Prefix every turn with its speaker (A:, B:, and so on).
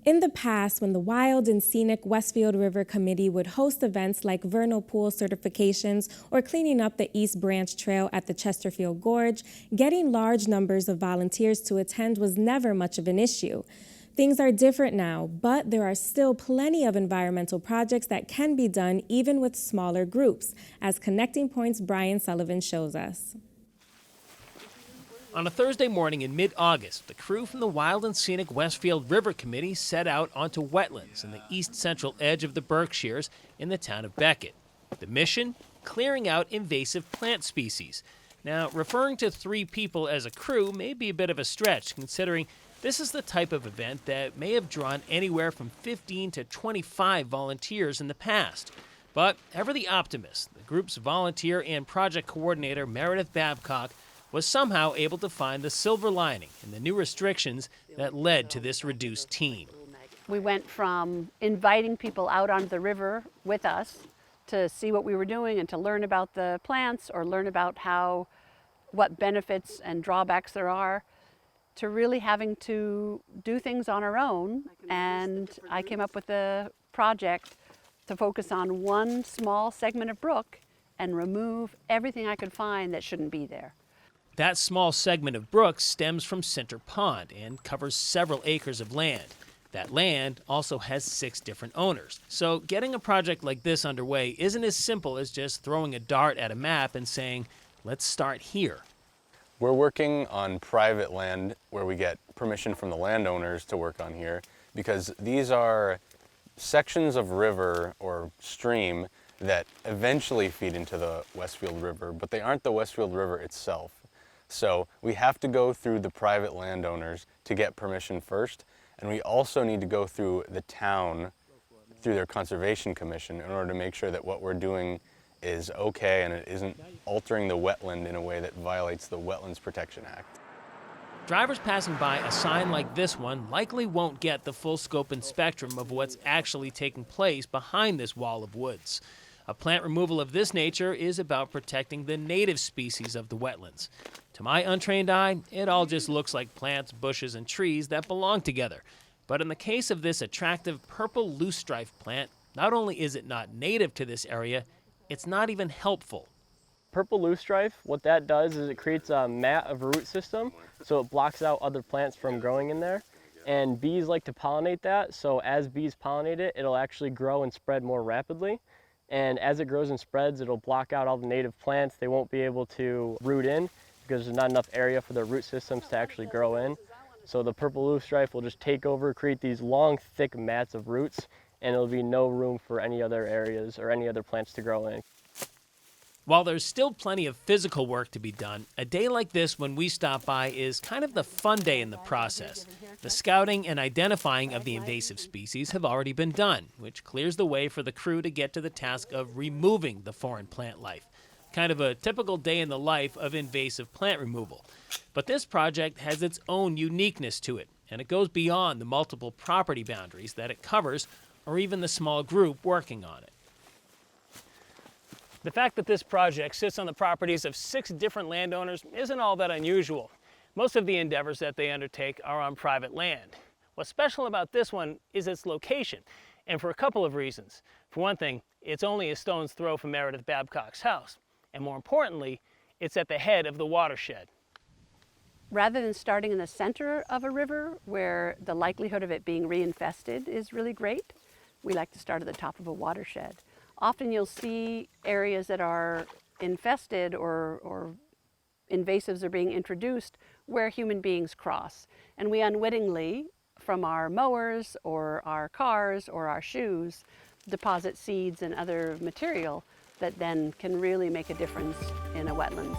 A: In the past, when the Wild and Scenic Westfield River Committee would host events like vernal pool certifications or cleaning up the East Branch Trail at the Chesterfield Gorge, getting large numbers of volunteers to attend was never much of an issue. Things are different now, but there are still plenty of environmental projects that can be done even with smaller groups, as Connecting Point's Brian Sullivan shows us.
B: On a Thursday morning in mid-August, the crew from the Wild and Scenic Westfield River Committee set out onto wetlands in the east-central edge of the Berkshires in the town of Beckett. The mission? Clearing out invasive plant species. Now, referring to 3 people as a crew may be a bit of a stretch, considering this is the type of event that may have drawn anywhere from 15 to 25 volunteers in the past. But ever the optimist, the group's volunteer and project coordinator, Meredith Babcock, was somehow able to find the silver lining in the new restrictions that led to this reduced team.
C: We went from inviting people out onto the river with us to see what we were doing and to learn about the plants or learn about what benefits and drawbacks there are, to really having to do things on our own. And I came up with a project to focus on one small segment of brook and remove everything I could find that shouldn't be there.
B: That small segment of brook stems from Center Pond and covers several acres of land. That land also has 6 different owners. So getting a project like this underway isn't as simple as just throwing a dart at a map and saying, let's start here.
D: We're working on private land where we get permission from the landowners to work on here, because these are sections of river or stream that eventually feed into the Westfield River, but they aren't the Westfield River itself. So we have to go through the private landowners to get permission first, and we also need to go through the town, through their conservation commission, in order to make sure that what we're doing is okay and it isn't altering the wetland in a way that violates the Wetlands Protection Act.
B: Drivers passing by a sign like this one likely won't get the full scope and spectrum of what's actually taking place behind this wall of woods. A plant removal of this nature is about protecting the native species of the wetlands. To my untrained eye, it all just looks like plants, bushes, and trees that belong together. But in the case of this attractive purple loosestrife plant, not only is it not native to this area, it's not even helpful.
E: Purple loosestrife, what that does is it creates a mat of root system, so it blocks out other plants from growing in there. And bees like to pollinate that, so as bees pollinate it, it'll actually grow and spread more rapidly. And as it grows and spreads, it'll block out all the native plants. They won't be able to root in because there's not enough area for their root systems to actually grow in. So the purple loosestrife will just take over, create these long, thick mats of roots, and there'll be no room for any other areas or any other plants to grow in.
B: While there's still plenty of physical work to be done, a day like this when we stop by is kind of the fun day in the process. The scouting and identifying of the invasive species have already been done, which clears the way for the crew to get to the task of removing the foreign plant life. Kind of a typical day in the life of invasive plant removal. But this project has its own uniqueness to it, and it goes beyond the multiple property boundaries that it covers or even the small group working on it. The fact that this project sits on the properties of 6 different landowners isn't all that unusual. Most of the endeavors that they undertake are on private land. What's special about this one is its location, and for a couple of reasons. For one thing, it's only a stone's throw from Meredith Babcock's house, and more importantly, it's at the head of the watershed.
C: Rather than starting in the center of a river where the likelihood of it being reinfested is really great, we like to start at the top of a watershed. Often you'll see areas that are infested or invasives are being introduced where human beings cross. And we unwittingly, from our mowers or our cars or our shoes, deposit seeds and other material that then can really make a difference in a wetlands.